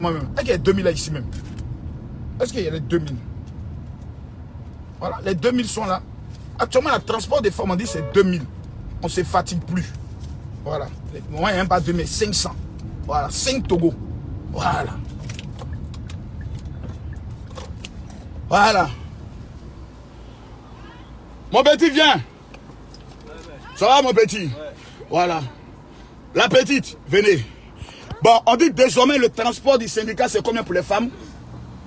Moi-même. Est-ce qu'il y a 2000 là ici même? Est-ce qu'il y a les 2000? Voilà, les 2000 sont là. Actuellement, le transport des femmes, on dit c'est 2000. On ne se fatigue plus. Voilà. Moi, il n'y a pas 2000, 500. Voilà, 5 Togo. Voilà. Voilà. Mon petit, viens. Ça va, mon petit? Ouais. Voilà. La petite, venez. Bon, on dit désormais le transport du syndicat, c'est combien pour les femmes?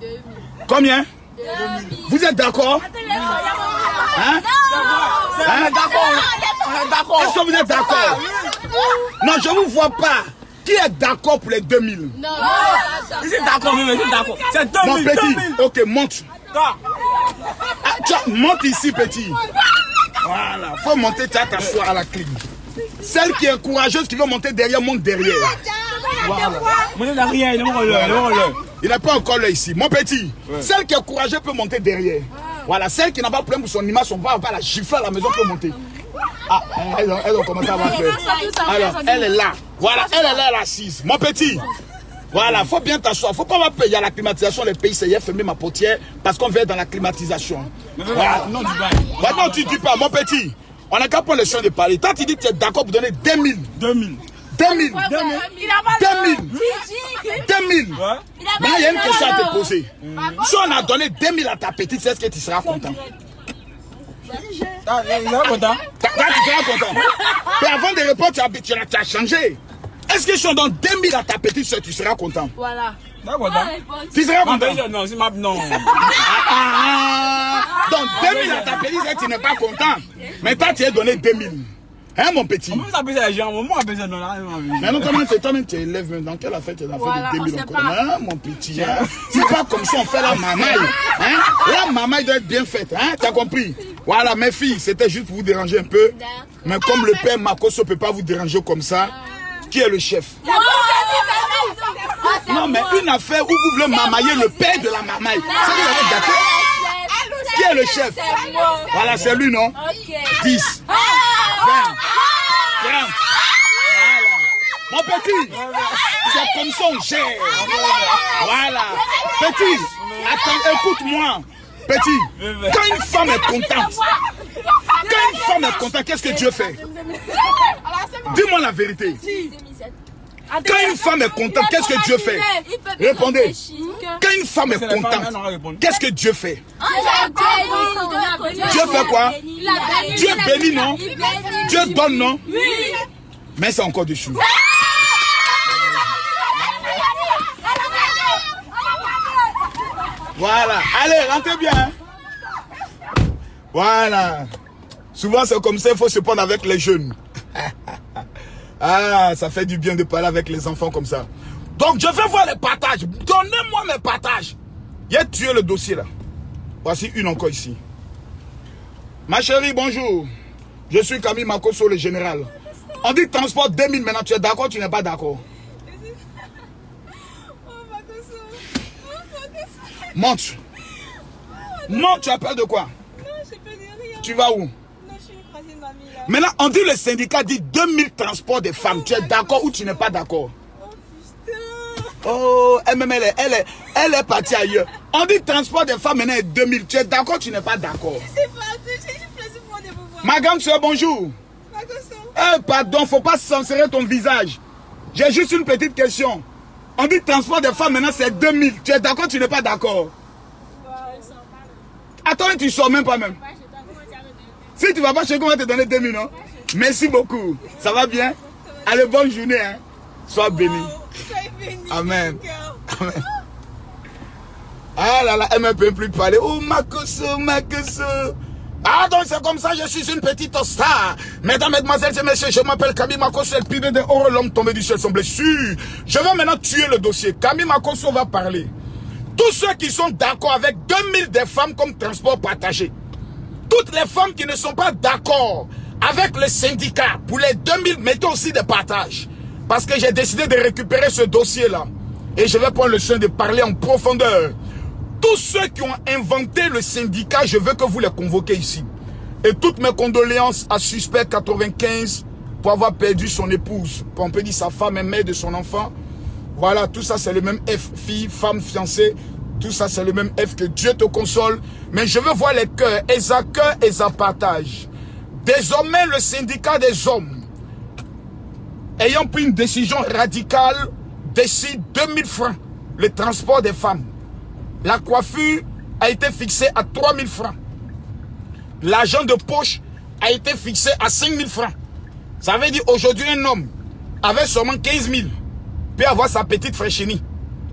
2000. Combien? 2000. Vous êtes d'accord? Hein? On est d'accord. Est-ce que vous êtes d'accord? Non, je ne vous vois pas. Qui est d'accord pour les 2000? Non, Je suis d'accord, mais je suis d'accord. C'est 2000. Mon petit, 2000. ok, monte. Ah, tiens, monte ici, petit. Voilà, faut monter, tu vas t'asseoir à la clé. Celle qui est courageuse, qui veut monter derrière, monte derrière. Voilà. Mon derrière, Il n'a pas encore là ici. Mon petit, celle qui est courageuse peut monter derrière. Voilà, celle qui n'a pas de problème pour son image, son pas la gifler à la maison peut monter. Ah, elles ont commencé à avoir peur. Alors, elle est là. Voilà, elle est là, elle est assise. Mon petit. Voilà, faut bien t'asseoir. Faut pas avoir peur. Il y a la climatisation, les pays, c'est hier fermer ma portière parce qu'on vient dans la climatisation. Voilà. Non, dis pas. Bah non, tu dis pas, mon petit. On n'a qu'à prendre le champ de parler. Toi, tu dis que tu es d'accord pour donner 2000. 2000. 2000. 2000. Mais il y a une question à te poser. Si on a donné 2000 à ta petite, est-ce que tu seras content? Ah, il est content. Tu seras content. Mais avant de répondre, tu as changé. Est-ce que si on donne 2000 à ta petite soeur, tu seras content? Voilà. Tu seras content? Non, c'est ma... Non. Donc 2000 à ta petite soeur, tu n'es pas content. Mais toi, tu as donné 2000. Hein, mon petit? Comment ça appelle ça, les gens? Comment on appelle ça? Mais non, toi-même, tu es élève. Dans quelle affaire tu as fait de 2000 encore? Hein, mon petit? Hein? C'est pas comme ça on fait la mamaille. Hein? La mamaille doit être bien faite. Hein? Tu as compris? Voilà, mes filles, c'était juste pour vous déranger un peu. Mais comme le père Makosso ne peut pas vous déranger comme ça, qui est le chef? Non, mais une affaire où vous voulez mamailler le père de la mamaille. C'est que vous avez gâté. Qui est le chef? Voilà, c'est lui, non? 10, 20, 30. Voilà. Mon petit, c'est comme ça on gère. Voilà. Petit, attends, écoute-moi. Petit, quand une femme est contente, qu'est-ce que Dieu fait? Dis-moi la vérité. Quand une femme est contente, qu'est-ce que Dieu fait? Répondez. Quand une femme est contente, qu'est-ce que Dieu fait? Dieu fait quoi? Dieu bénit, non? Dieu donne, non? Mais c'est encore dessus. Voilà. Allez, rentrez bien. Voilà. Souvent, c'est comme ça, il faut se prendre avec les jeunes. Ah, ça fait du bien de parler avec les enfants comme ça. Donc, je vais voir les partages. Donnez-moi mes partages. Il a tué le dossier là. Voici une encore ici. Ma chérie, bonjour. Je suis Camille Makosso, le général. On dit transport 2000 maintenant. Tu es d'accord, tu n'es pas d'accord? Monte. Monte, tu as peur de quoi? Non, j'ai peur de rien. Tu vas où? Non, je suis une troisième mamie là. Maintenant, on dit le syndicat dit 2000 transports de femmes. Tu es d'accord ou tu n'es pas d'accord? Oh putain. Oh, elle est partie ailleurs. On dit transport de femmes maintenant est 2000. Tu es d'accord ou tu n'es pas d'accord? C'est pas, j'ai juste plaisir pour de vous voir. Ma grande soeur, bonjour. Pardon, faut pas censurer ton visage. J'ai juste une petite question. On dit transport de femmes maintenant c'est 2000. Tu es d'accord ou tu n'es pas d'accord? Attends, tu sors même pas même. Si tu vas pas chez moi, on va te donner 2000, non? Merci beaucoup. Ça va bien? Allez, bonne journée. Hein? Sois béni. Soyez béni. Amen. Amen. Ah là là, elle ne peut plus parler. Oh, Makosso, Makosso. Ah donc c'est comme ça, je suis une petite star. Mesdames, mesdemoiselles et messieurs, je m'appelle Camille Makosso, le pire de Oro, l'homme tombé du ciel sont blessés. Je vais maintenant tuer le dossier. Camille Makosso va parler. Tous ceux qui sont d'accord avec 2000 des femmes comme transport partagé. Toutes les femmes qui ne sont pas d'accord avec le syndicat pour les 2000, mettez aussi des partages. Parce que j'ai décidé de récupérer ce dossier-là. Et je vais prendre le soin de parler en profondeur. Tous ceux qui ont inventé le syndicat, je veux que vous les convoquez ici. Et toutes mes condoléances à Suspect 95 pour avoir perdu son épouse. On peut dire sa femme et mère de son enfant. Voilà, tout ça c'est le même F. Fille, femme, fiancée. Tout ça c'est le même F. Que Dieu te console. Mais je veux voir les cœurs. Et ça cœur et ça partage. Désormais, le syndicat des hommes, ayant pris une décision radicale, décide 2000 francs. Le transport des femmes. La coiffure a été fixée à 3000 francs. L'argent de poche a été fixé à 5000 francs. Ça veut dire aujourd'hui un homme avec seulement 15 000 peut avoir sa petite fraîchenie.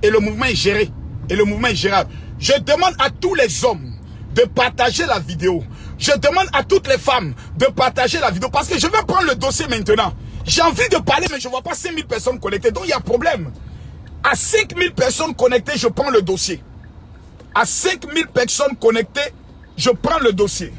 Et le mouvement est géré. Et le mouvement est gérable. Je demande à tous les hommes de partager la vidéo. Je demande à toutes les femmes de partager la vidéo. Parce que je vais prendre le dossier maintenant. J'ai envie de parler mais je ne vois pas 5000 personnes connectées. Donc il y a problème. À 5000 personnes connectées, je prends le dossier. À 5000 personnes connectées, je prends le dossier.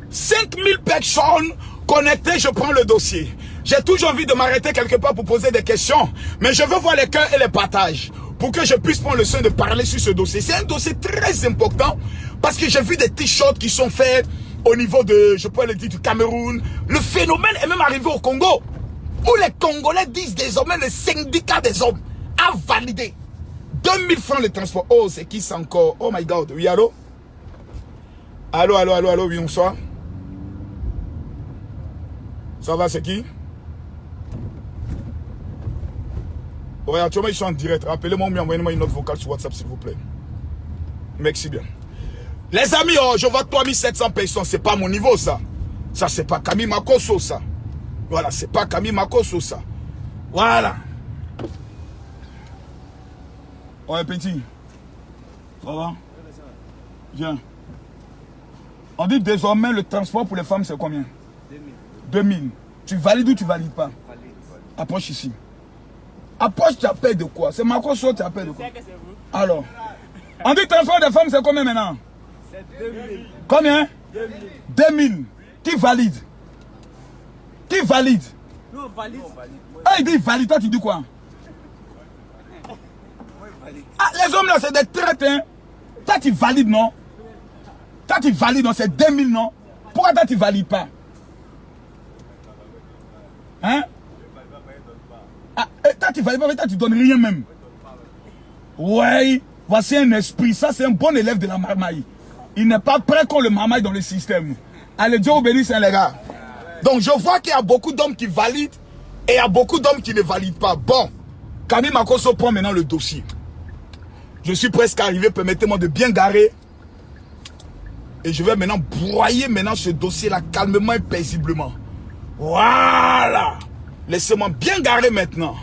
5000 personnes connectées, je prends le dossier. J'ai toujours envie de m'arrêter quelque part pour poser des questions. Mais je veux voir les cœurs et les partages. Pour que je puisse prendre le soin de parler sur ce dossier. C'est un dossier très important. Parce que j'ai vu des t-shirts qui sont faits au niveau de, je peux le dire, du Cameroun. Le phénomène est même arrivé au Congo. Où les Congolais disent désormais le syndicat des hommes a validé 2000 francs le transport. Oh, c'est qui ça encore? Oh my God. Oui, allô? Allô, allô, allô, allô, oui, bonsoir. Ça va, c'est qui? Ouais, actuellement, ils sont en direct. Rappelez-moi ou envoyez-moi une note vocale sur WhatsApp, s'il vous plaît. Merci bien. Les amis, oh, je vois 3700 personnes. C'est pas mon niveau, ça. Ça, c'est pas Camille Makosso, ça. Voilà, c'est pas Camille Makosso, ça. Voilà. Ouais, petit. Ça va? Viens. On dit désormais le transport pour les femmes, c'est combien? 2000. Tu valides ou tu valides pas? Approche ici. Approche, tu appelles de quoi? C'est Makosso, tu appelles de quoi? Alors. On dit transport des femmes, c'est combien maintenant? C'est 2000. Combien? 2000. Qui valide? Qui valide? Nous, on valide. Ah, il dit valide. Toi, tu dis quoi? Ah, les hommes là, c'est des traites, hein? Toi, tu valides, non? Toi, tu valides, non? C'est 2000, non? Pourquoi toi, tu valides pas? Hein? Ah, toi, tu valides pas, mais toi, tu donnes rien même. Ouais, voici un esprit. Ça, c'est un bon élève de la marmaille. Il n'est pas prêt qu'on le marmaille dans le système. Allez, Dieu vous bénisse, hein, les gars. Donc, je vois qu'il y a beaucoup d'hommes qui valident et il y a beaucoup d'hommes qui ne valident pas. Bon, Camille Makosso prend maintenant le dossier. Je suis presque arrivé, permettez-moi de bien garer. Et je vais maintenant broyer maintenant ce dossier-là calmement et paisiblement. Voilà. Laissez-moi bien garer maintenant.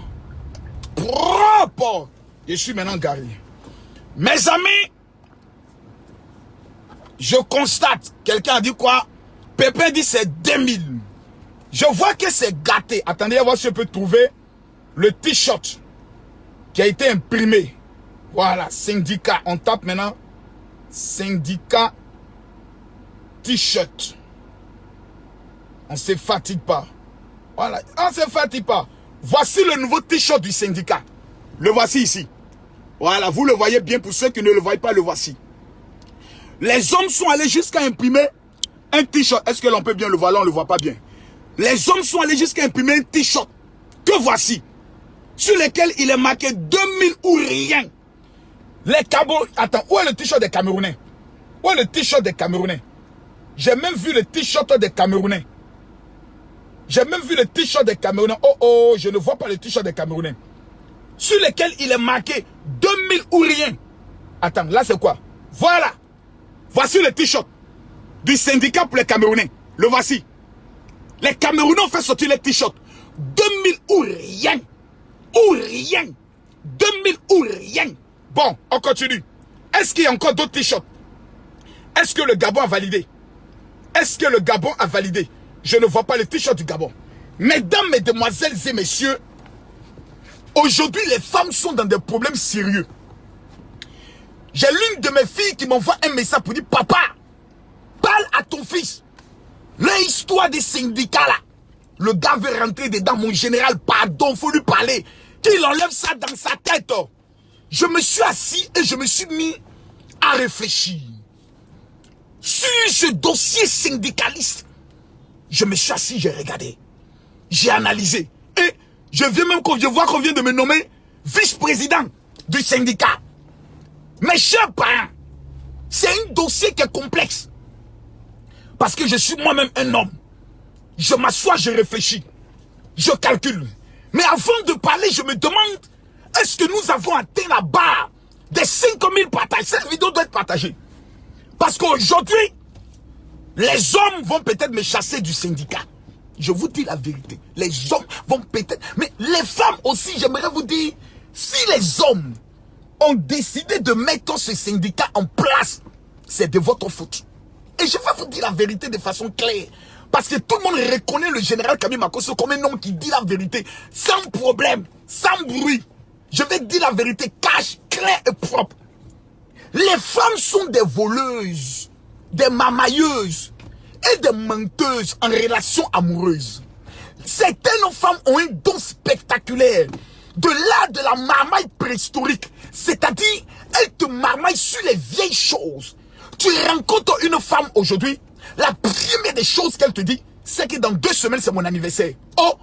Propre. Je suis maintenant garé. Mes amis, je constate, quelqu'un a dit quoi? Pépin dit c'est 2000. Je vois que c'est gâté. Attendez, on va voir si je peux trouver le t-shirt qui a été imprimé. Voilà, syndicat. On tape maintenant syndicat t-shirt. On ne se fatigue pas. Voilà, on ne se fatigue pas. Voici le nouveau t-shirt du syndicat. Le voici ici. Voilà, vous le voyez bien. Pour ceux qui ne le voient pas, le voici. Les hommes sont allés jusqu'à imprimer un t-shirt. Est-ce que l'on peut bien le voir? Là, on ne le voit pas bien. Les hommes sont allés jusqu'à imprimer un t-shirt. Que voici. Sur lequel il est marqué 2000 ou rien. Les Camerounais. Attends, où est le t-shirt des Camerounais? Où est le t-shirt des Camerounais? J'ai même vu le t-shirt des Camerounais. J'ai même vu le t-shirt des Camerounais. Oh oh, je ne vois pas le t-shirt des Camerounais. Sur lequel il est marqué 2000 ou rien. Attends, là c'est quoi? Voilà. Voici le t-shirt du syndicat pour les Camerounais. Le voici. Les Camerounais ont fait sortir les t-shirts. 2000 ou rien. Ou rien. 2000 ou rien. Bon, on continue. Est-ce qu'il y a encore d'autres t-shirts? Est-ce que le Gabon a validé? Est-ce que le Gabon a validé? Je ne vois pas le t-shirt du Gabon. Mesdames, mesdemoiselles et messieurs, aujourd'hui, les femmes sont dans des problèmes sérieux. J'ai l'une de mes filles qui m'envoie un message pour dire, papa, parle à ton fils. L'histoire des syndicats là. Le gars veut rentrer dedans, mon général, pardon, faut lui parler. Qu'il enlève ça dans sa tête. Je me suis assis et je me suis mis à réfléchir. Sur ce dossier syndicaliste, je me suis assis, j'ai regardé. J'ai analysé. Et je viens même, je vois qu'on vient de me nommer vice-président du syndicat. Mes chers parents, c'est un dossier qui est complexe. Parce que je suis moi-même un homme. Je m'assois, je réfléchis. Je calcule. Mais avant de parler, je me demande, est-ce que nous avons atteint la barre des 5000 partages? Cette vidéo doit être partagée. Parce qu'aujourd'hui, les hommes vont peut-être me chasser du syndicat. Je vous dis la vérité. Les hommes vont peut-être... Mais les femmes aussi, j'aimerais vous dire, si les hommes ont décidé de mettre ce syndicat en place, c'est de votre faute. Et je vais vous dire la vérité de façon claire. Parce que tout le monde reconnaît le général Kami Makosso comme un homme qui dit la vérité, sans problème, sans bruit. Je vais dire la vérité, cash, clair et propre. Les femmes sont des voleuses, des mamailleuses et des menteuses en relation amoureuse. Certaines femmes ont un don spectaculaire de l'art de la marmaille préhistorique. C'est-à-dire, elles te marmaillent sur les vieilles choses. Tu rencontres une femme aujourd'hui, la première des choses qu'elle te dit, c'est que dans 2 semaines, c'est mon anniversaire. Oh,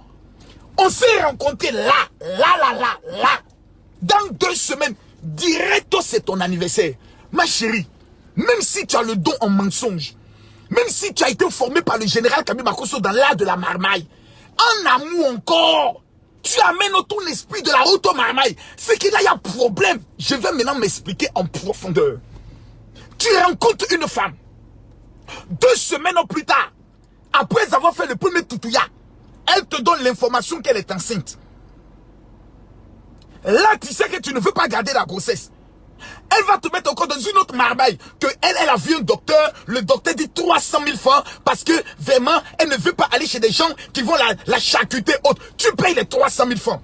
on s'est rencontrés là. Dans 2 semaines, direct, c'est ton anniversaire. Ma chérie, même si tu as le don en mensonge, même si tu as été formé par le général Kami Makosso dans l'art de la marmaille, en amour encore, tu amènes ton esprit de la haute marmaille. C'est qu'il y a problème. Je vais maintenant m'expliquer en profondeur. Tu rencontres une femme. 2 semaines plus tard, après avoir fait le premier toutouya, elle te donne l'information qu'elle est enceinte. Là, tu sais que tu ne veux pas garder la grossesse. Elle va te mettre encore dans une autre marmaille. Que elle a vu un docteur. Le docteur dit 300 000 francs. Parce que vraiment, elle ne veut pas aller chez des gens qui vont la charcuter haute. Tu payes les 300 000 francs.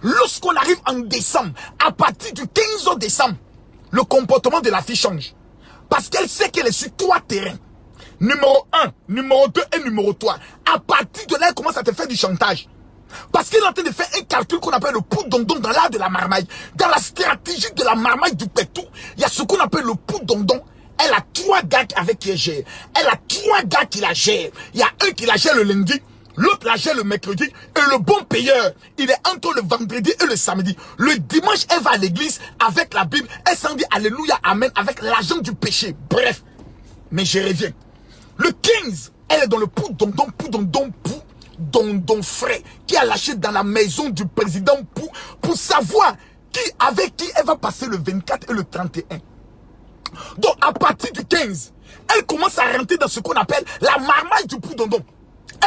Lorsqu'on arrive en décembre, à partir du 15 décembre, le comportement de la fille change. Parce qu'elle sait qu'elle est sur 3 terrains. Numéro 1, numéro 2 et numéro 3. À partir de là, elle commence à te faire du chantage. Parce qu'elle est en train de faire un calcul qu'on appelle le poudondon dans l'art de la marmaille. Dans la stratégie de la marmaille du pétou, il y a ce qu'on appelle le poudondon. Elle a 3 gars avec qui elle gère. Elle a 3 gars qui la gèrent. Il y a un qui la gère le lundi, l'autre la gère le mercredi, et le bon payeur, il est entre le vendredi et le samedi. Le dimanche, elle va à l'église avec la Bible. Elle s'en dit Alléluia, Amen, avec l'argent du péché. Bref, mais je reviens. Le 15, elle est dans le poudondon frais qui a lâché dans la maison du président pour savoir avec qui elle va passer le 24 et le 31. Donc à partir du 15, elle commence à rentrer dans ce qu'on appelle la marmaille du poudondon.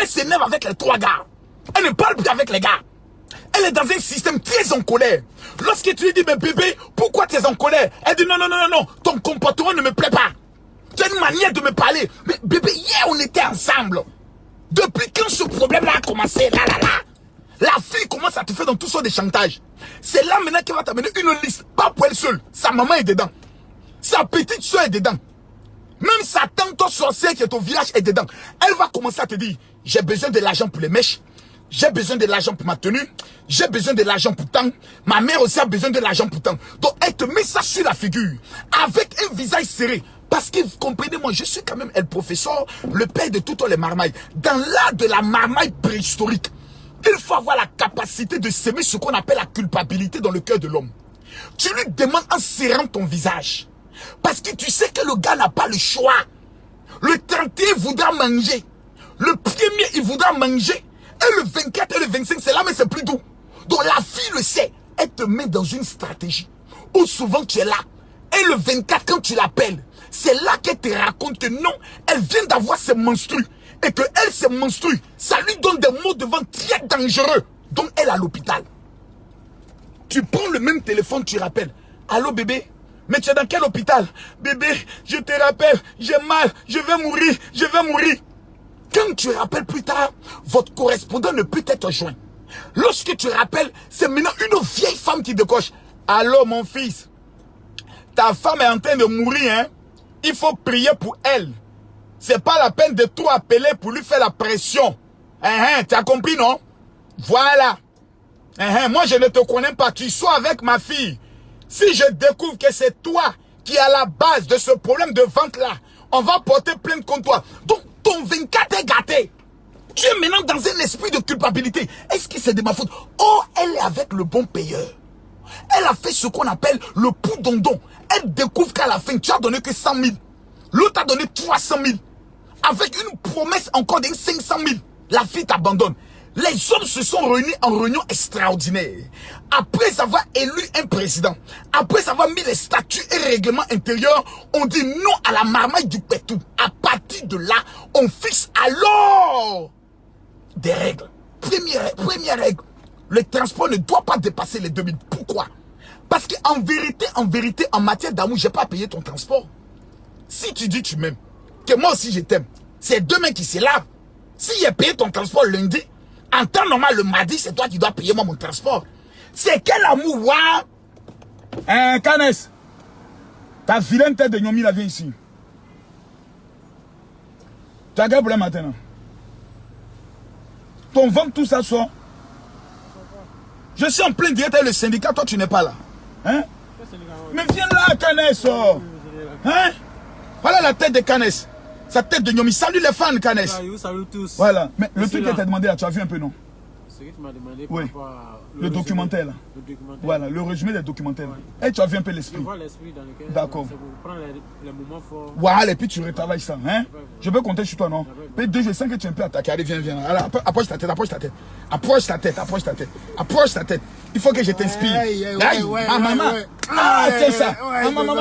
Elle s'énerve avec les 3 gars. Elle ne parle plus avec les gars. Elle est dans un système très en colère. Lorsque tu lui dis, mais bébé, pourquoi tu es en colère? Elle dit, non, ton comportement ne me plaît pas. Tu as une manière de me parler. Mais bébé, hier on était ensemble. Depuis quand ce problème-là a commencé, la fille commence à te faire dans tout sortes de chantage. C'est là maintenant qu'elle va t'amener une liste. Pas pour elle seule. Sa maman est dedans. Sa petite soeur est dedans. Même sa tante sorcière qui est au village est dedans. Elle va commencer à te dire, j'ai besoin de l'argent pour les mèches. J'ai besoin de l'argent pour ma tenue. J'ai besoin de l'argent pour tant. Ma mère aussi a besoin de l'argent pour tant. Donc elle te met ça sur la figure. Avec un visage serré. Parce que, comprenez-moi, je suis quand même le professeur, le père de toutes les marmailles. Dans l'art de la marmaille préhistorique, il faut avoir la capacité de s'aimer ce qu'on appelle la culpabilité dans le cœur de l'homme. Tu lui demandes en serrant ton visage. Parce que tu sais que le gars n'a pas le choix. Le 31 voudra manger. Le premier, il voudra manger. Et le 24 et le 25, c'est là, mais c'est plus doux. Donc la fille le sait. Elle te met dans une stratégie où souvent tu es là. Et le 24, quand tu l'appelles, c'est là qu'elle te raconte que non, elle vient d'avoir ses menstrues. Et que elle, ses menstrues, ça lui donne des maux de ventre très dangereux. Donc elle est à l'hôpital. Tu prends le même téléphone, tu rappelles. Allô bébé? Mais tu es dans quel hôpital? Bébé, je te rappelle, j'ai mal, je vais mourir, je vais mourir. Quand tu rappelles plus tard, votre correspondant ne peut être joint. Lorsque tu rappelles, c'est maintenant une vieille femme qui décoche. Allô mon fils, ta femme est en train de mourir, hein? Il faut prier pour elle. C'est pas la peine de tout appeler pour lui faire la pression. Tu as compris, non? Voilà. Moi, je ne te connais pas. Tu sois avec ma fille. Si je découvre que c'est toi qui es à la base de ce problème de ventre-là, on va porter plainte contre toi. Donc, ton 24 est gâté. Tu es maintenant dans un esprit de culpabilité. Est-ce que c'est de ma faute? Oh, elle est avec le bon payeur. Elle a fait ce qu'on appelle le poudondon. Elle découvre qu'à la fin, tu as donné que 100 000. L'autre a donné 300 000. Avec une promesse encore de 500 000. La fille t'abandonne. Les hommes se sont réunis en réunion extraordinaire. Après avoir élu un président, après avoir mis les statuts et règlements intérieurs, on dit non à la marmaille du pétou. À partir de là, on fixe alors des règles. Première règle, le transport ne doit pas dépasser les 2000. Pourquoi? Parce qu'en vérité, en matière d'amour, je n'ai pas payé ton transport. Si tu dis tu m'aimes, que moi aussi je t'aime, c'est deux mains qui se lavent. Si j'ai payé ton transport lundi, en temps normal, le mardi, c'est toi qui dois payer moi mon transport. C'est quel amour, waouh? Canes, ta vilaine tête de Nyomi la vient ici. Tu as quel problème maintenant? Ton ventre, tout ça sort. Je suis en plein direct avec le syndicat, toi tu n'es pas là. Hein? Mais viens là, Canes. Hein? Voilà la tête de Canes. Sa tête de Nyomi. Salut les fans, Canes. Salut tous. Voilà. Mais le truc qu'elle t'a demandé là, tu as vu un peu, non? Ce que tu m'as demandé Oui. par rapport à Le documentaire là. Le documentaire. Voilà, le résumé des documentaires. Et tu as vu un peu Je l'esprit. vois l'esprit dans lequel. D'accord. C'est pour prendre les moments forts. Voilà, et puis tu retravailles ça. Hein? Je peux compter sur toi, non? Mais deux, je sens que tu es un peu attaqué. Allez, viens. Alors, approche ta tête, approche ta tête. Approche ta tête, approche ta tête. Approche ta tête. Il faut que je t'inspire. Aïe, maman. Ah, tiens ça. Ah, maman.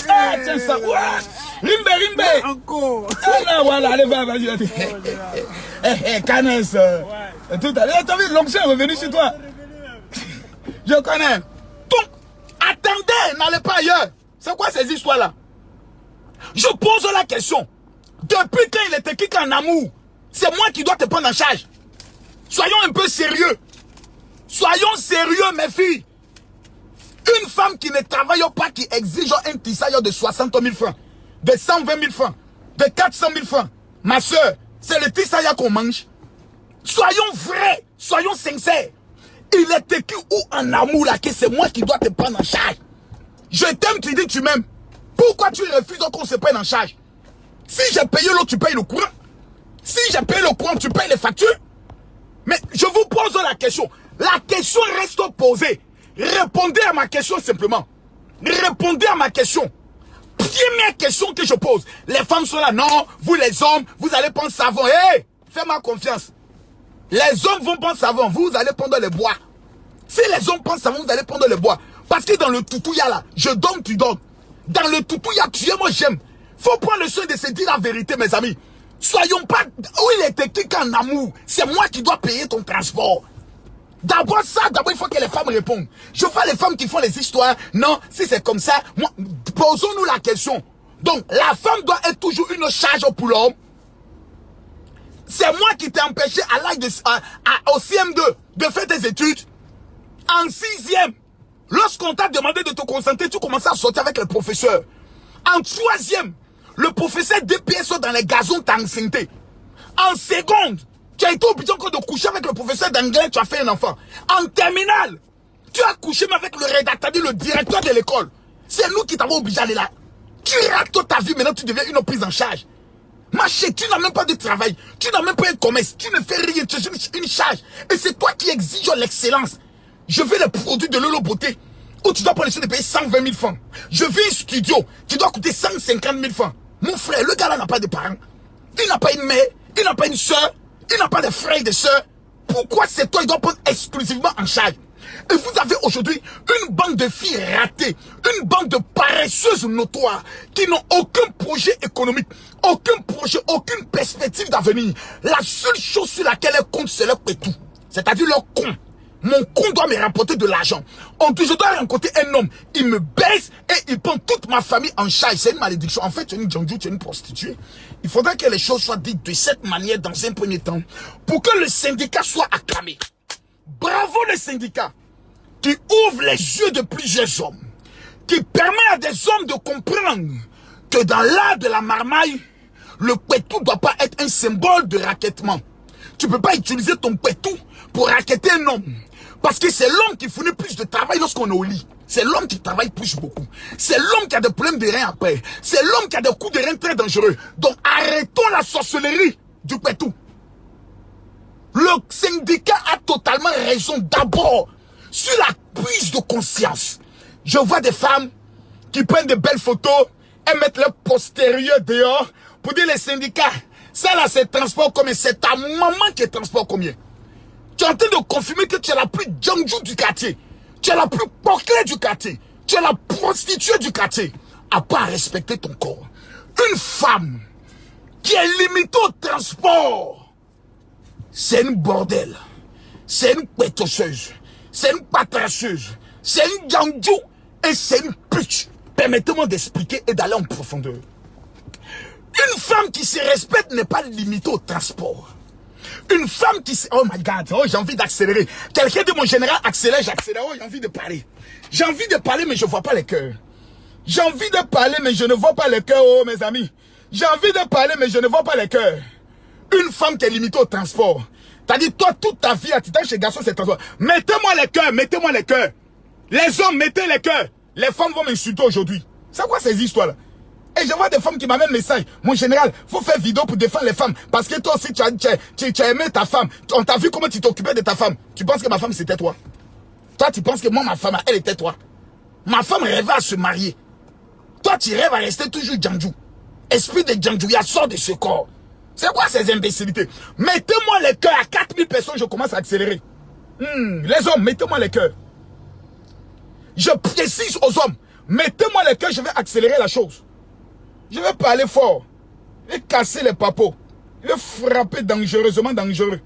Ah, tiens ça. Rimbe. Encore. Voilà, allez, vas-y. Canes. Tout à l'heure, t'as vu, l'onction est revenu sur toi. Je connais. Donc, attendez, n'allez pas ailleurs. C'est quoi ces histoires-là? Je pose la question. Depuis quand il était qui en amour, c'est moi qui dois te prendre en charge. Soyons un peu sérieux. Soyons sérieux, mes filles. Une femme qui ne travaille pas, qui exige un tissailleur de 60 000 francs, de 120 000 francs, de 400 000 francs. Ma soeur, c'est le tissailleur qu'on mange. Soyons vrais, soyons sincères. Il est écrit où en amour là que c'est moi qui dois te prendre en charge. Je t'aime, tu dis tu m'aimes. Pourquoi tu refuses qu'on se prenne en charge? Si j'ai payé l'eau, tu payes le courant. Si j'ai payé le courant, tu payes les factures. Mais je vous pose la question. La question reste posée. Répondez à ma question simplement. Répondez à ma question. Première question que je pose. Les femmes sont là. Non, vous les hommes, vous allez prendre savon. Hé, fais-moi confiance. Les hommes vont prendre savon, vous allez prendre les bois. Si les hommes prennent savon, vous allez prendre les bois. Parce que dans le toutouya là, je donne, tu donnes. Dans le toutouya, tu aimes, moi j'aime. Faut prendre le soin de se dire la vérité, mes amis. Soyons pas... Où il est écrit qu'en amour, c'est moi qui dois payer ton transport. D'abord ça, d'abord il faut que les femmes répondent. Je vois les femmes qui font les histoires. Non, si c'est comme ça, moi, posons-nous la question. Donc, la femme doit être toujours une charge pour l'homme. C'est moi qui t'ai empêché à l'âge de au CM2 de faire tes études. En 6e, lorsqu'on t'a demandé de te concentrer, tu commençais à sortir avec le professeur. En 3e, le professeur DPS dans les gazons t'a enceinté. En seconde, tu as été obligé encore de coucher avec le professeur d'anglais, tu as fait un enfant. En terminale, tu as couché avec le rédacteur, le directeur de l'école. C'est nous qui t'avons obligé d'aller là. Tu rates toute ta vie, maintenant tu deviens une prise en charge. Ma chérie, tu n'as même pas de travail, tu n'as même pas un commerce, tu ne fais rien, tu es une charge. Et c'est toi qui exiges l'excellence. Je veux les produits de Lolo Beauté, où tu dois prendre le soin de payer 120 000 francs. Je veux un studio qui doit coûter 150 000 francs. Mon frère, le gars là n'a pas de parents. Il n'a pas une mère, il n'a pas une soeur, il n'a pas de frères et de sœurs. Pourquoi c'est toi qui dois prendre exclusivement en charge? Et vous avez aujourd'hui une bande de filles ratées, une bande de paresseuses notoires qui n'ont aucun projet économique, aucun projet, aucune perspective d'avenir. La seule chose sur laquelle elles comptent, c'est leur pétou. C'est-à-dire leur con. Mon con doit me rapporter de l'argent. On dit, je dois rencontrer un homme. Il me baisse et il prend toute ma famille en charge. C'est une malédiction. En fait, tu es une djangou, tu es une prostituée. Il faudrait que les choses soient dites de cette manière dans un premier temps pour que le syndicat soit acclamé. Bravo le syndicat qui ouvre les yeux de plusieurs hommes, qui permet à des hommes de comprendre que dans l'art de la marmaille, le pétou ne doit pas être un symbole de raquettement. Tu ne peux pas utiliser ton pétou pour raqueter un homme. Parce que c'est l'homme qui fournit plus de travail lorsqu'on est au lit. C'est l'homme qui travaille plus beaucoup. C'est l'homme qui a des problèmes de reins après. C'est l'homme qui a des coups de reins très dangereux. Donc arrêtons la sorcellerie du pétou. Le syndicat a totalement raison d'abord sur la prise de conscience. Je vois des femmes qui prennent de belles photos et mettent leur postérieur dehors pour dire les syndicats. Ça là, c'est transport combien? C'est ta maman qui est transport combien? Tu es en train de confirmer que tu es la plus Djangju du quartier. Tu es la plus porclée du quartier. Tu es la prostituée du quartier. À pas respecter ton corps. Une femme qui est limitée au transport, c'est une bordel. C'est une pétocheuse. C'est une patracheuse. C'est une Djangju et c'est une pute. Permettez-moi d'expliquer et d'aller en profondeur. Une femme qui se respecte n'est pas limitée au transport. Une femme qui se... Oh my God, oh, j'ai envie d'accélérer. Quelqu'un dit mon général accélère, j'accélère. Oh, j'ai envie de parler. J'ai envie de parler, mais je ne vois pas les cœurs. J'ai envie de parler, mais je ne vois pas les cœurs, oh mes amis. J'ai envie de parler, mais je ne vois pas les cœurs. Une femme qui est limitée au transport. T'as dit, toi, toute ta vie, attends, chez garçon, c'est transport. Mettez-moi les cœurs, mettez-moi les cœurs. Les hommes, mettez les cœurs. Les femmes vont m'insulter aujourd'hui. C'est quoi ces histoires-là? Et je vois des femmes qui m'amènent message. Mon général, faut faire vidéo pour défendre les femmes. Parce que toi aussi, tu as aimé ta femme. On t'a vu comment tu t'occupais de ta femme. Tu penses que ma femme, c'était toi? Toi, tu penses que moi, ma femme, elle était toi? Ma femme rêvait à se marier. Toi, tu rêves à rester toujours Djangju. Esprit de Djangju, il sort de ce corps. C'est quoi ces imbécilités? Mettez-moi les cœurs. À 4000 personnes, je commence à accélérer. Les hommes, mettez-moi les cœurs. Je précise aux hommes. Mettez-moi les cœurs, je vais accélérer la chose. Je vais parler fort. Je vais casser les papos. Je vais frapper dangereusement dangereux.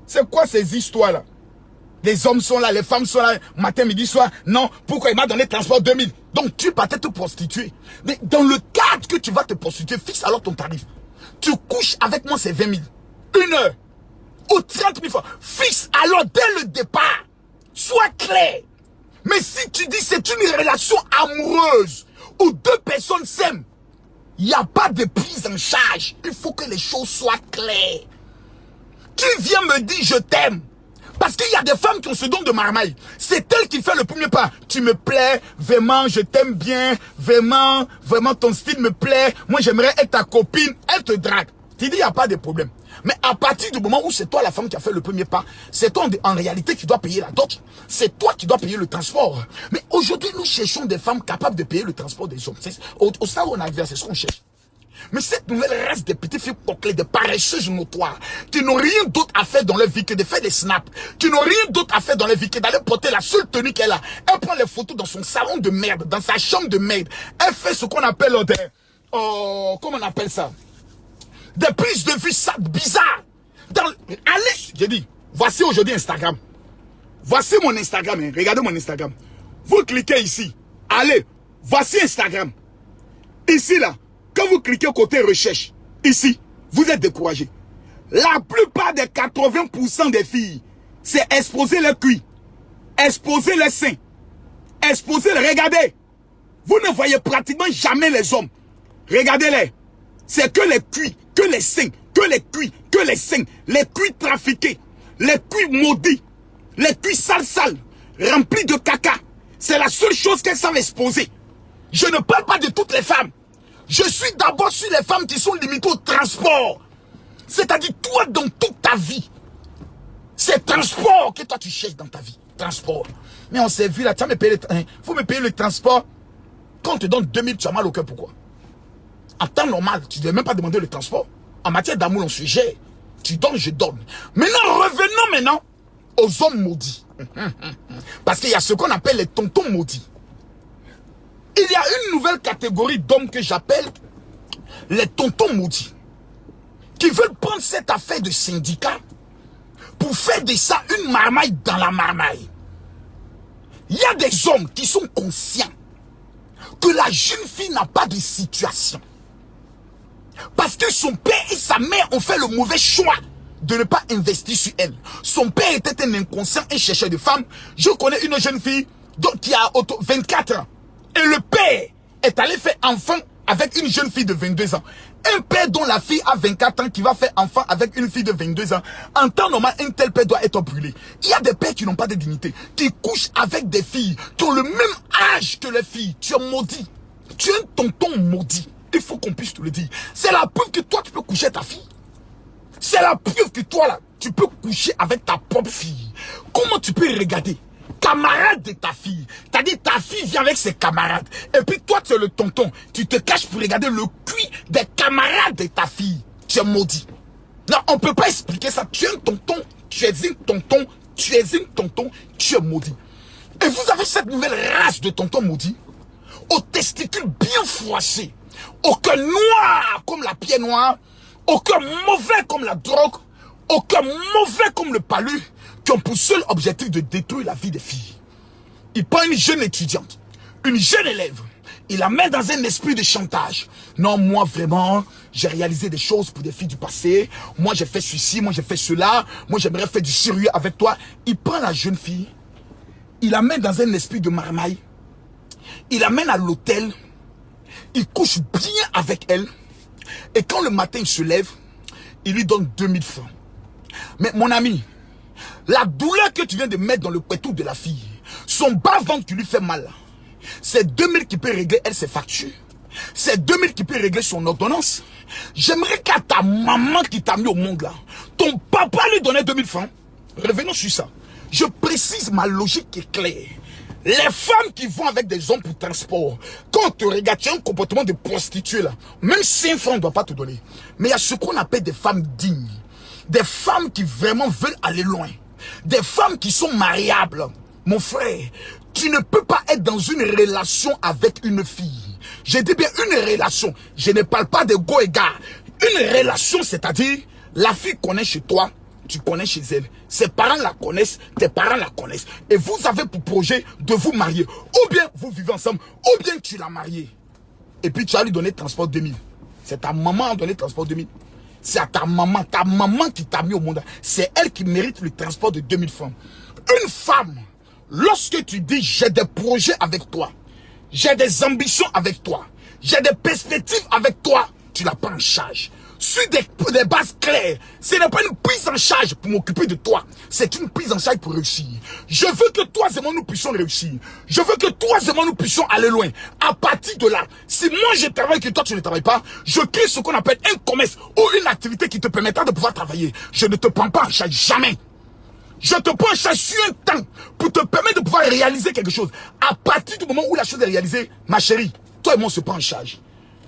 C'est quoi ces histoires-là? Les hommes sont là, les femmes sont là, matin, midi, soir. Non, pourquoi il m'a donné transport 2000? Donc tu partais te prostituer. Mais dans le cadre que tu vas te prostituer, fixe alors ton tarif. Tu couches avec moi, c'est 20 000. 1 heure. Ou 30 000 fois. Fixe alors dès le départ. Sois clair. Mais si tu dis c'est une relation amoureuse où deux personnes s'aiment, il n'y a pas de prise en charge. Il faut que les choses soient claires. Tu viens me dire je t'aime. Parce qu'il y a des femmes qui ont ce don de marmaille. C'est elle qui fait le premier pas. Tu me plais, vraiment, je t'aime bien. Vraiment, vraiment, ton style me plaît. Moi, j'aimerais être ta copine. Elle te drague. Tu dis, il n'y a pas de problème. Mais à partir du moment où c'est toi la femme qui a fait le premier pas, c'est toi en réalité qui dois payer la dot. C'est toi qui dois payer le transport. Mais aujourd'hui, nous cherchons des femmes capables de payer le transport des hommes. Au stade où on arrive, c'est ce qu'on cherche. Mais cette nouvelle race de petites filles porclées, de paresseuses notoires, qui n'ont rien d'autre à faire dans leur vie que de faire des snaps, qui n'ont rien d'autre à faire dans leur vie que d'aller porter la seule tenue qu'elle a. Elle prend les photos dans son salon de merde, dans sa chambre de merde. Elle fait ce qu'on appelle comment on appelle ça? Des prises de vue bizarres. Allez, j'ai dit, voici aujourd'hui Instagram. Voici mon Instagram, hein. Regardez mon Instagram. Vous cliquez ici. Allez, voici Instagram. Ici, là. Quand vous cliquez côté recherche, ici, vous êtes découragé. La plupart des 80% des filles, c'est exposer le cuit, exposer les seins, exposer les... Regardez, vous ne voyez pratiquement jamais les hommes. Regardez-les. C'est que les cuits, que les seins, que les cuits, que les seins, les cuits trafiqués, les cuits maudits, les cuits sales, remplis de caca. C'est la seule chose qu'elles savent exposer. Je ne parle pas de toutes les femmes. Je suis d'abord sur les femmes qui sont limitées au transport. C'est-à-dire, toi, dans toute ta vie, c'est transport que toi, tu cherches dans ta vie. Transport. Mais on s'est vu là, tu vas me payer faut me payer le transport. Quand on te donne 2000, tu as mal au cœur. Pourquoi? En temps normal, tu ne devais même pas demander le transport. En matière d'amour, on se gère. Tu donnes, je donne. Maintenant, revenons maintenant aux hommes maudits. Parce qu'il y a ce qu'on appelle les tontons maudits. Il y a une nouvelle catégorie d'hommes que j'appelle les tontons maudits. Qui veulent prendre cette affaire de syndicat pour faire de ça une marmaille dans la marmaille. Il y a des hommes qui sont conscients que la jeune fille n'a pas de situation. Parce que son père et sa mère ont fait le mauvais choix de ne pas investir sur elle. Son père était un inconscient et chercheur de femmes. Je connais une jeune fille qui a 24 ans. Et le père est allé faire enfant avec une jeune fille de 22 ans. Un père dont la fille a 24 ans qui va faire enfant avec une fille de 22 ans. En temps normal, un tel père doit être brûlé. Il y a des pères qui n'ont pas de dignité, qui couchent avec des filles qui ont le même âge que les filles. Tu es maudit. Tu es un tonton maudit. Il faut qu'on puisse te le dire. C'est la preuve que toi, tu peux coucher ta fille. C'est la preuve que toi, là, tu peux coucher avec ta propre fille. Comment tu peux regarder camarade de ta fille. C'est-à-dire ta fille vient avec ses camarades. Et puis toi, tu es le tonton. Tu te caches pour regarder le cul des camarades de ta fille. Tu es maudit. Non, on ne peut pas expliquer ça. Tu es un tonton. Tu es un tonton. Tu es un tonton. Tu es maudit. Et vous avez cette nouvelle race de tonton maudit. Aux testicules bien froissés. Au cœur noir comme la pierre noire. Au cœur mauvais comme la drogue. Au cœur mauvais comme le palu. Qui ont pour seul objectif de détruire la vie des filles. Il prend une jeune étudiante, une jeune élève, il la met dans un esprit de chantage. Non, moi vraiment, j'ai réalisé des choses pour des filles du passé. Moi j'ai fait ceci, moi j'ai fait cela. Moi j'aimerais faire du sérieux avec toi. Il prend la jeune fille, il la met dans un esprit de marmaille. Il l'amène à l'hôtel. Il couche bien avec elle. Et quand le matin il se lève, il lui donne 2000 francs. Mais mon ami, la douleur que tu viens de mettre dans le pétou de la fille, son bas-ventre qui lui fait mal, c'est 2000 qui peut régler elle ses factures. C'est 2000 qui peut régler son ordonnance. J'aimerais qu'à ta maman qui t'a mis au monde là, ton papa lui donnait 2000 francs. Revenons sur ça. Je précise, ma logique est claire. Les femmes qui vont avec des hommes pour transport, quand on te regarde, tu as un comportement de prostituée là. Même 5 francs on ne doit pas te donner. Mais il y a ce qu'on appelle des femmes dignes. Des femmes qui vraiment veulent aller loin. Des femmes qui sont mariables. Mon frère, tu ne peux pas être dans une relation avec une fille. Je dis bien une relation. Je ne parle pas de go et gars. Une relation, c'est-à-dire, la fille connaît chez toi, tu connais chez elle. Ses parents la connaissent, tes parents la connaissent. Et vous avez pour projet de vous marier. Ou bien vous vivez ensemble, ou bien tu l'as mariée. Et puis tu as lui donné transport 2000. C'est ta maman qui a donné transport 2000. C'est à ta maman qui t'a mis au monde. C'est elle qui mérite le transport de 2000 francs. Une femme, lorsque tu dis j'ai des projets avec toi, j'ai des ambitions avec toi, j'ai des perspectives avec toi, tu la prends en charge. Sur des bases claires. Ce n'est pas une prise en charge pour m'occuper de toi. C'est une prise en charge pour réussir. Je veux que toi et moi nous puissions réussir. Je veux que toi et moi nous puissions aller loin. À partir de là, si moi je travaille et que toi tu ne travailles pas, je crée ce qu'on appelle un commerce ou une activité qui te permettra de pouvoir travailler. Je ne te prends pas en charge jamais. Je te prends en charge sur un temps pour te permettre de pouvoir réaliser quelque chose. À partir du moment où la chose est réalisée, ma chérie, toi et moi on se prend en charge.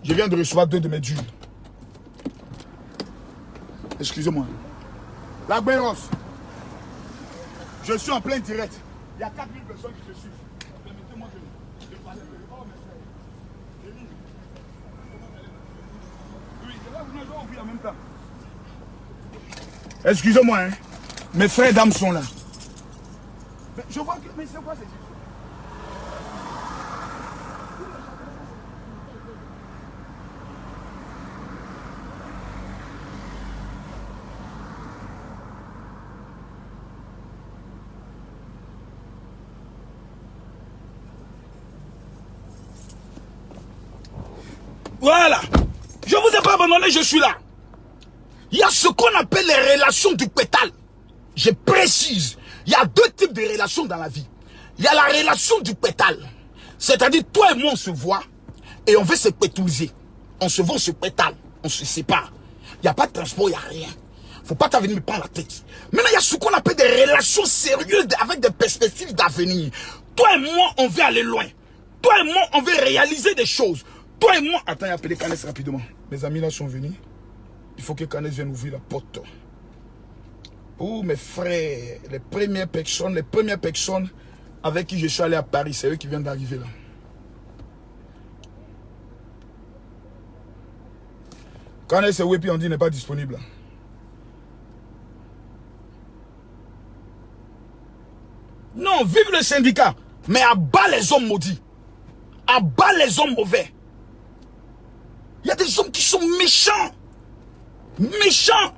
Je viens de recevoir 2 de mes durs. Excusez-moi. La Béros. Je suis en plein direct. Il y a 4000 personnes qui te suivent. Permettez-moi de parler de oh, mes frères. J'ai dit. Oui, là, vous n'avez oublié en même temps. Excusez-moi, hein. Mes frères et dames sont là. Mais je vois que. Mais c'est quoi cette histoire? Voilà. Je vous ai pas abandonné, je suis là. Il y a ce qu'on appelle les relations du pétale. Je précise. Il y a 2 types de relations dans la vie. Il y a la relation du pétale. C'est-à-dire, toi et moi, on se voit et on veut se pétaliser. On se voit, on se pétale. On se sépare. Il n'y a pas de transport, il n'y a rien. Faut pas venir me prendre la tête. Maintenant, il y a ce qu'on appelle des relations sérieuses avec des perspectives d'avenir. Toi et moi, on veut aller loin. Toi et moi, on veut réaliser des choses. Toi et moi... Attends, appelez Canès rapidement. Mes amis là sont venus. Il faut que Canès vienne ouvrir la porte. Oh, mes frères, les premières personnes avec qui je suis allé à Paris, c'est eux qui viennent d'arriver là. Canès et Wepi, on dit n'est pas disponible. Non, vive le syndicat, mais à bas les hommes maudits. À bas les hommes mauvais. Il y a des hommes qui sont méchants. Méchants.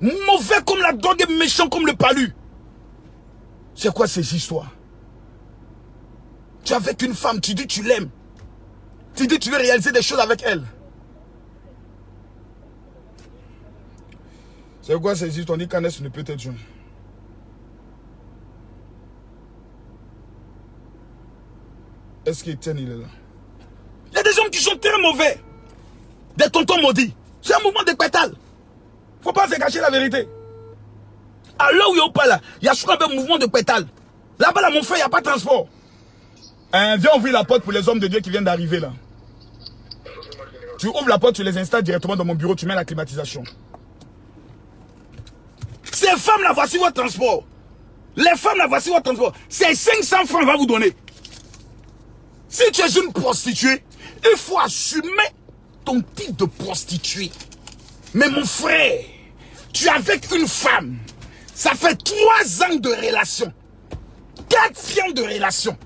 Mauvais comme la drogue et méchants comme le palu. C'est quoi ces histoires? Tu es avec une femme, tu dis tu l'aimes. Tu dis tu veux réaliser des choses avec elle. C'est quoi ces histoires? On dit qu'Anès ne peut être joint. Est-ce qu'Étienne il est là? Il y a des hommes qui sont très mauvais. Des tontons maudits. C'est un mouvement de pétale. Faut pas se cacher la vérité. À l'heure où il n'y a pas là, il y a ce qu'on appelle un mouvement de pétale. Là-bas, là, mon frère, il n'y a pas de transport. Viens ouvrir la porte pour les hommes de Dieu qui viennent d'arriver là. Tu ouvres la porte, tu les installes directement dans mon bureau, tu mets la climatisation. Ces femmes là, voici votre transport. Les femmes là, voici votre transport. C'est 500 francs, on va vous donner. Si tu es une prostituée, il faut assumer ton titre de prostituée. Mais mon frère, tu es avec une femme. Ça fait 3 ans de relation. 4 ans de relation.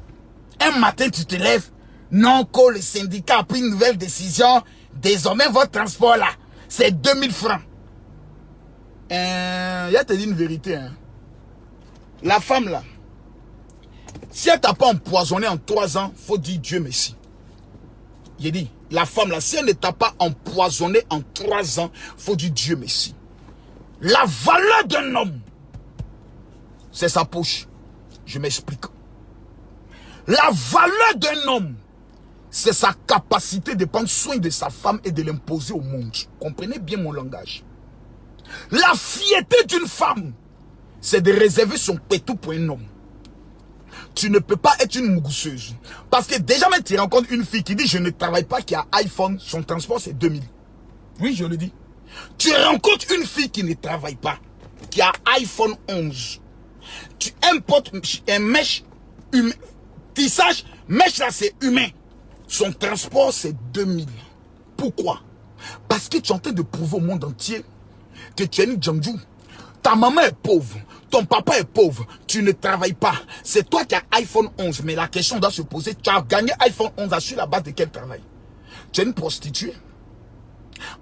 Un matin, tu te lèves. Non, que le syndicat a pris une nouvelle décision. Désormais, votre transport là, c'est 2000 francs. Il y a te dit une vérité. Hein. La femme là, si elle t'a pas empoisonné en 3 ans, faut dire Dieu merci. J'ai dit, la femme là, si elle ne t'a pas empoisonné en 3 ans, faut dire Dieu merci. La valeur d'un homme, c'est sa poche. Je m'explique. La valeur d'un homme, c'est sa capacité de prendre soin de sa femme et de l'imposer au monde. Comprenez bien mon langage. La fierté d'une femme, c'est de réserver son pétou pour un homme. Tu ne peux pas être une mougousseuse. Parce que déjà, même tu rencontres une fille qui dit je ne travaille pas, qui a iPhone, son transport c'est 2000. Oui, je le dis. Tu rencontres une fille qui ne travaille pas, qui a iPhone 11. Tu importes un mèche humain. Tissage, mèche là c'est humain. Son transport c'est 2000. Pourquoi? Parce que tu es en train de prouver au monde entier que tu es une Djamdjou. Ta maman est pauvre, ton papa est pauvre, tu ne travailles pas. C'est toi qui as iPhone 11. Mais la question doit se poser, tu as gagné iPhone 11 sur la base de quel travail? Tu es une prostituée.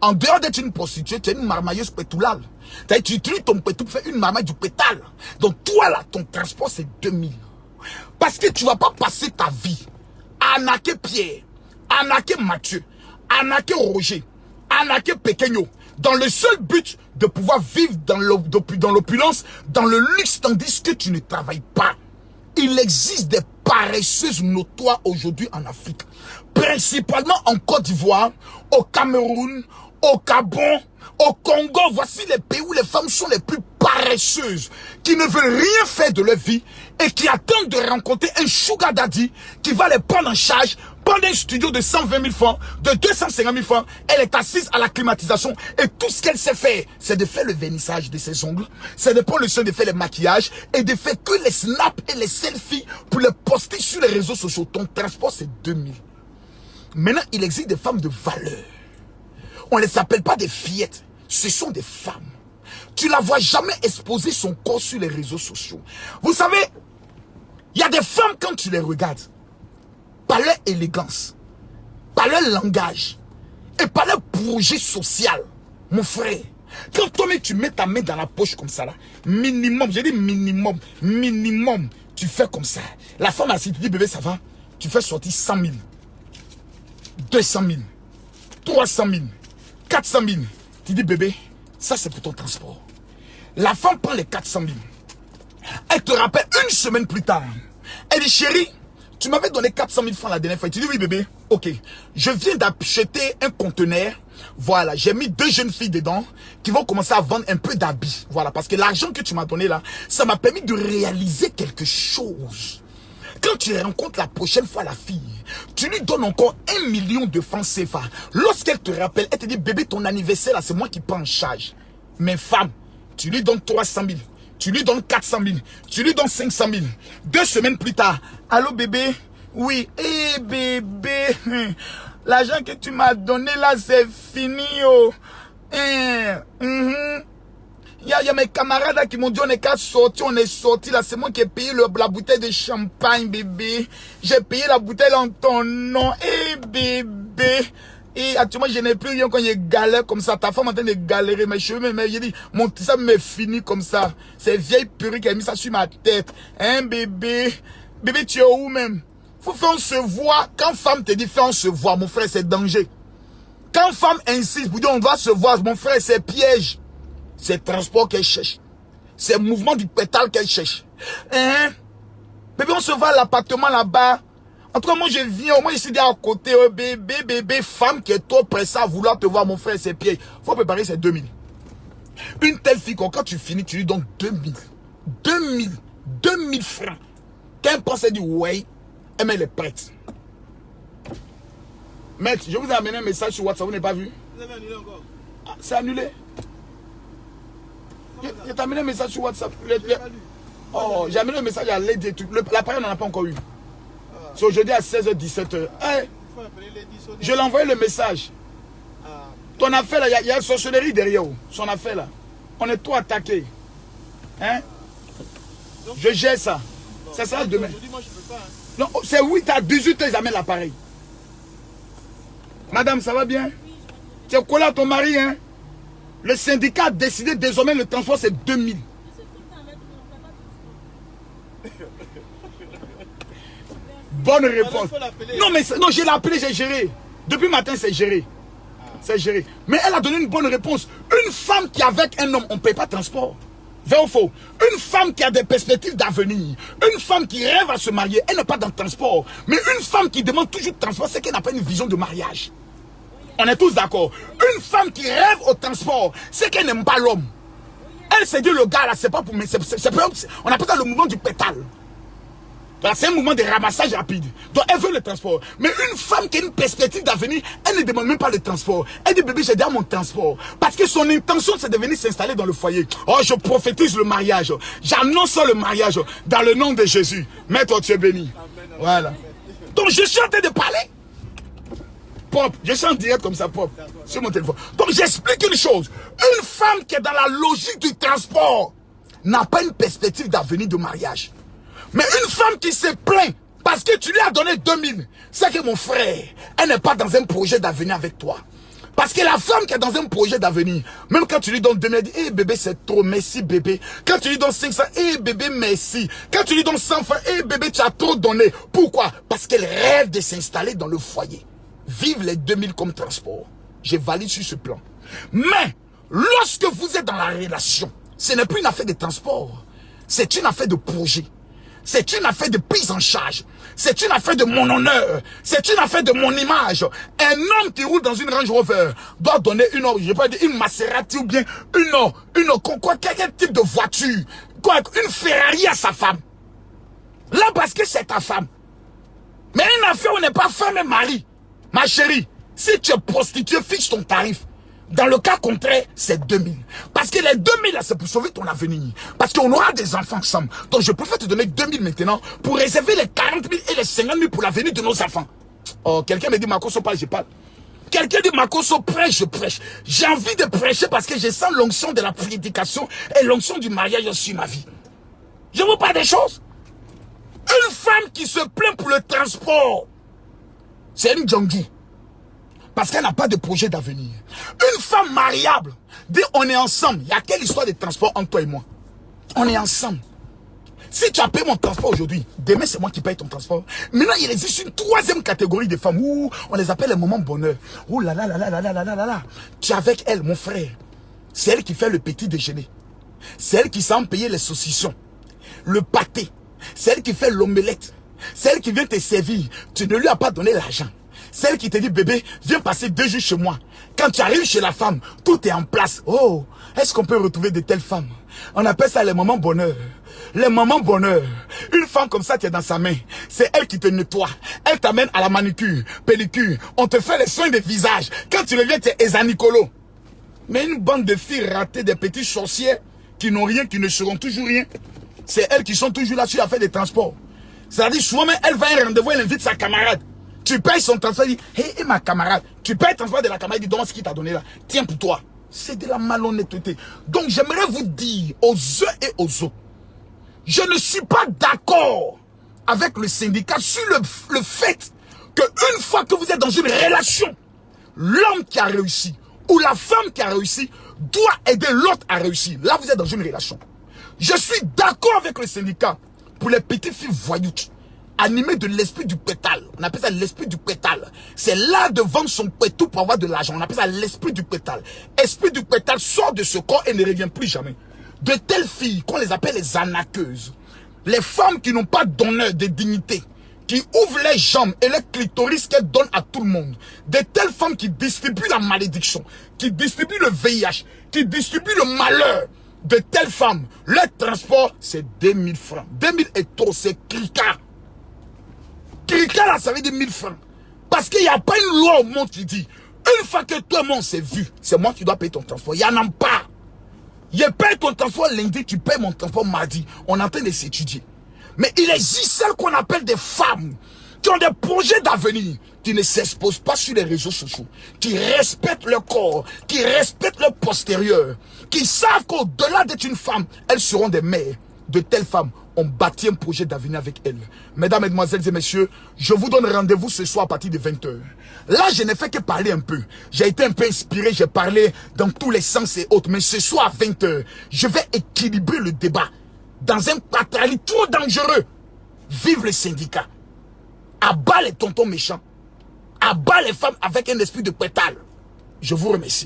En dehors d'être une prostituée, tu es une marmailleuse pétoulale. Tu utilises ton pétou pour faire une marmaille du pétale. Donc toi là, ton transport c'est 2000. Parce que tu ne vas pas passer ta vie à arnaquer Pierre, arnaquer Mathieu, arnaquer Roger, arnaquer Pequeño, dans le seul but de pouvoir vivre dans l'opulence, dans le luxe, tandis que tu ne travailles pas. Il existe des paresseuses notoires aujourd'hui en Afrique, principalement en Côte d'Ivoire, au Cameroun, au Gabon, au Congo. Voici les pays où les femmes sont les plus paresseuses, qui ne veulent rien faire de leur vie et qui attendent de rencontrer un sugar daddy qui va les prendre en charge. Pendant un studio de 120 000 francs, de 250 000 francs, elle est assise à la climatisation et tout ce qu'elle sait faire, c'est de faire le vernissage de ses ongles, c'est de prendre le soin de faire le maquillage et de faire que les snaps et les selfies pour les poster sur les réseaux sociaux. Ton transport, c'est 2000. Maintenant, il existe des femmes de valeur. On ne les appelle pas des fillettes, ce sont des femmes. Tu ne la vois jamais exposer son corps sur les réseaux sociaux. Vous savez, il y a des femmes, quand tu les regardes, par leur élégance, par leur langage et par leur projet social, mon frère, quand toi-même tu mets ta main dans la poche comme ça là, minimum, j'ai dit minimum, tu fais comme ça. La femme a dit, tu dis bébé ça va, tu fais sortir 100 000, 200 000, 300 000, 400 000. Tu dis bébé, ça c'est pour ton transport. La femme prend les 400 000. Elle te rappelle une semaine plus tard. Elle dit chérie, tu m'avais donné 400 000 francs la dernière fois. Tu dis oui bébé, ok. Je viens d'acheter un conteneur. Voilà, j'ai mis 2 jeunes filles dedans qui vont commencer à vendre un peu d'habits. Voilà, parce que l'argent que tu m'as donné là, ça m'a permis de réaliser quelque chose. Quand tu rencontres la prochaine fois la fille, tu lui donnes encore 1 million de francs CFA. Lorsqu'elle te rappelle, elle te dit bébé ton anniversaire là, c'est moi qui prends en charge. Mais femme, tu lui donnes 300 000. Tu lui donnes 400 000, tu lui donnes 500 000. 2 semaines plus tard, allô bébé? Oui, eh bébé, l'argent que tu m'as donné là, c'est fini. Oh. Il y a mes camarades là qui m'ont dit on est qu'à sortir, on est sorti là. C'est moi qui ai payé la bouteille de champagne, bébé. J'ai payé la bouteille en ton nom. Eh bébé. Et actuellement, je n'ai plus rien quand il galère comme ça. Ta femme est en train de galérer. Mes cheveux, mais j'ai dit, mon ça m'est fini comme ça. C'est vieille purée qui a mis ça sur ma tête. Hein, bébé? Bébé, tu es où même? Faut faire on se voit. Quand femme te dit, fais on se voit, mon frère, c'est danger. Quand femme insiste, vous dites, on doit se voir, mon frère, c'est piège. C'est transport qu'elle cherche. C'est mouvement du pétale qu'elle cherche. Hein? Bébé, on se voit à l'appartement là-bas. En tout cas, moi, je viens, au moins, je suis à côté, oh, bébé, femme qui est trop pressée à vouloir te voir, mon frère, ses pieds. Faut préparer ses 2000. Une telle fille, quand tu finis, tu lui donnes 2000. 2000 francs. Qu'un poste dit ouais, elle est prête. Maître, je vous ai amené un message sur WhatsApp, vous n'avez pas vu? Vous avez annulé encore? Ah, c'est annulé. Je t'ai amené un message sur WhatsApp. Oh, j'ai amené un message à l'aide et tout. L'appareil, on n'en a pas encore eu. C'est aujourd'hui à 16h-17h. Hey, je l'ai envoyé le message. Ton affaire là, il y a une sorcellerie derrière. Son affaire là. On est trop attaqué. Hein? Je gère ça. Ça sera demain. Moi, je peux pas. Non, c'est 8 à 18h, ils amènent l'appareil. Madame, ça va bien? Tu es collé à ton mari, hein? Le syndicat a décidé désormais le transport, c'est 2000. Bonne réponse. Non, mais non, je l'ai appelé, j'ai géré. Depuis matin, c'est géré. C'est géré. Mais elle a donné une bonne réponse. Une femme qui est avec un homme, on ne paye pas transport. Vrai ou faux? Une femme qui a des perspectives d'avenir, une femme qui rêve à se marier, elle n'est pas dans le transport. Mais une femme qui demande toujours de transport, c'est qu'elle n'a pas une vision de mariage. On est tous d'accord. Une femme qui rêve au transport, c'est qu'elle n'aime pas l'homme. Elle s'est dit, le gars là, c'est pas pour... On appelle ça le mouvement du pétale. C'est un mouvement de ramassage rapide. Donc elle veut le transport. Mais une femme qui a une perspective d'avenir, elle ne demande même pas le transport. Elle dit, bébé, j'ai déjà mon transport. Parce que son intention, c'est de venir s'installer dans le foyer. Oh, je prophétise le mariage. J'annonce le mariage dans le nom de Jésus. Maître, tu es béni. Voilà. Donc je suis en train de parler. Pop, je suis en direct comme ça, pop, sur mon téléphone. Donc j'explique une chose. Une femme qui est dans la logique du transport n'a pas une perspective d'avenir de mariage. Mais une femme qui se plaint parce que tu lui as donné 2000, c'est que mon frère, elle n'est pas dans un projet d'avenir avec toi. Parce que la femme qui est dans un projet d'avenir, même quand tu lui donnes 2000, elle dit, hey bébé, c'est trop, merci bébé. Quand tu lui donnes 500, hey bébé, merci. Quand tu lui donnes 100 francs, hey bébé, tu as trop donné. Pourquoi? Parce qu'elle rêve de s'installer dans le foyer. Vive les 2000 comme transport. Je valide sur ce plan. Mais, lorsque vous êtes dans la relation, ce n'est plus une affaire de transport. C'est une affaire de projet. C'est une affaire de prise en charge. C'est une affaire de mon honneur. C'est une affaire de mon image. Un homme qui roule dans une Range Rover doit donner une Maserati ou bien quel type de voiture. Une Ferrari à sa femme. Là, parce que c'est ta femme. Mais une affaire où on n'est pas femme et mari. Ma chérie, si tu es prostituée, fixe ton tarif. Dans le cas contraire, c'est 2000. Parce que les 2000 là, c'est pour sauver ton avenir. Parce qu'on aura des enfants ensemble. Donc je préfère te donner 2000 maintenant pour réserver les 40 000 et les 50 000 pour l'avenir de nos enfants. Oh, quelqu'un me dit, Makoso parle, je parle. Quelqu'un dit, Makoso prêche, je prêche. J'ai envie de prêcher parce que je sens l'onction de la prédication et l'onction du mariage sur ma vie. Je vous parle des choses. Une femme qui se plaint pour le transport, c'est une Djangji. Parce qu'elle n'a pas de projet d'avenir. Une femme mariable dit on est ensemble. Il y a quelle histoire de transport entre toi et moi? On est ensemble. Si tu as payé mon transport aujourd'hui, demain c'est moi qui paye ton transport. Maintenant il existe une troisième catégorie de femmes. Ouh, on les appelle les moments bonheur. Ouh là là là là là là là là là là. Tu es avec elle, mon frère. C'est elle qui fait le petit déjeuner. C'est elle qui sait payer les saucissons. Le pâté. C'est elle qui fait l'omelette. C'est elle qui vient te servir. Tu ne lui as pas donné l'argent. Celle qui te dit, bébé, viens passer 2 jours chez moi. Quand tu arrives chez la femme, tout est en place. Oh, est-ce qu'on peut retrouver de telles femmes? On appelle ça les moments bonheur. Les moments bonheur. Une femme comme ça, tu es dans sa main. C'est elle qui te nettoie. Elle t'amène à la manicure, pellicule. On te fait les soins de visage. Quand tu reviens, tu es Esanicolo. Mais une bande de filles ratées, des petits sorcières qui n'ont rien, qui ne seront toujours rien. C'est elles qui sont toujours là sur l'affaire des transports. C'est-à-dire, souvent, elle va à un rendez-vous, elle invite sa camarade. Tu payes son transport, il dit, hé, ma camarade, tu payes le transport de la camarade, il dit, donne ce qu'il t'a donné là. Tiens pour toi. C'est de la malhonnêteté. Donc, j'aimerais vous dire aux uns et aux autres, je ne suis pas d'accord avec le syndicat sur le fait qu'une fois que vous êtes dans une relation, l'homme qui a réussi ou la femme qui a réussi doit aider l'autre à réussir. Là, vous êtes dans une relation. Je suis d'accord avec le syndicat pour les petites filles voyoutes. Animé de l'esprit du pétale. On appelle ça l'esprit du pétale. C'est là de vendre son pétou pour avoir de l'argent. On appelle ça l'esprit du pétale. Esprit du pétale sort de ce corps et ne revient plus jamais. De telles filles qu'on les appelle les arnaqueuses. Les femmes qui n'ont pas d'honneur, de dignité. Qui ouvrent les jambes et les clitoris qu'elles donnent à tout le monde. De telles femmes qui distribuent la malédiction. Qui distribuent le VIH. Qui distribuent le malheur. de telle femme, le transport, c'est 2000 francs. 2000 est trop, c'est crica. Crica, là, ça veut dire 1000 francs. Parce qu'il n'y a pas une loi au monde qui dit, une fois que tout le monde s'est vu, c'est moi qui dois payer ton transport. Il n'y en a pas. Je paye ton transport lundi, tu payes mon transport mardi. On est en train de s'étudier. Mais il existe celles qu'on appelle des femmes qui ont des projets d'avenir, qui ne s'exposent pas sur les réseaux sociaux, qui respectent leur corps, qui respectent leur postérieur, qui savent qu'au-delà d'être une femme, elles seront des mères. De telles femmes, on bâtit un projet d'avenir avec elles. Mesdames, mesdemoiselles et messieurs, je vous donne rendez-vous ce soir à partir de 20 h. Là, je n'ai fait que parler un peu. J'ai été un peu inspiré, j'ai parlé dans tous les sens et autres. Mais ce soir à 20 h, je vais équilibrer le débat dans un patrali trop dangereux. Vive le syndicat. Abat les tontons méchants. Abat les femmes avec un esprit de pétale. Je vous remercie.